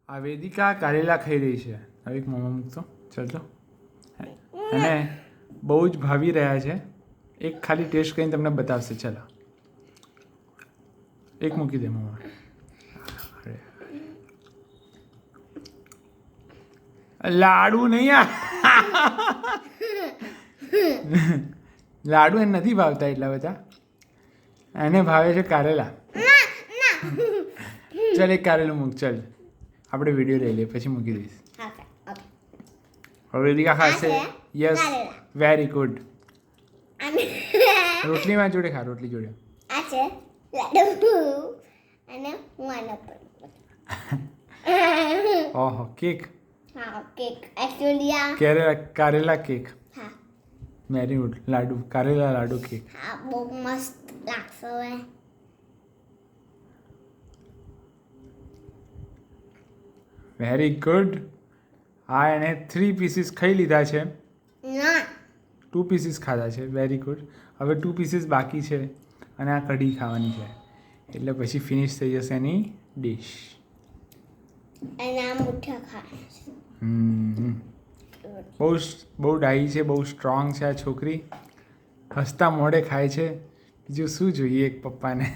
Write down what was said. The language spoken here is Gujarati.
આ વેદિકા કારેલા ખાઈ રહી છે. હવે એક મોમાં મૂકતો ચાલતો. અને બહુ જ ભાવી રહ્યા છે. એક ખાલી ટેસ્ટ કરીને તમને બતાવશે. ચાલો એક મૂકી દે મોમાં. લાડુ નહીં આ લાડુ એને નથી ભાવતા એટલા બધા. એને ભાવે છે કારેલા. ચાલ એક કારેલું મૂક. ચાલ આપણે વિડીયો લઈ લઈએ પછી મૂકી દઈશ. હવે દીકા ખાશે. Yes very good. રોટલીમાં જોડે ખા. રોટલી જોડે. ઓહો કેક. કારેલા કેક. Very good. લાડુ કારેલા લાડુ કેક. બહુ મસ્ત લાગશે હવે. Very good. આ એણે 3 પીસીસ ખાઈ લીધા છે. 2 પીસીસ ખાધા છે. Very good. હવે 2 પીસીસ બાકી છે અને આ કઢી ખાવાની છે એટલે પછી ફિનિશ થઈ જશે એની ડિશ. બહુ ડાઈ છે. બહુ સ્ટ્રોંગ છે આ છોકરી. હસતા મોઢે ખાય છે. બીજું શું જોઈએ એક પપ્પાને.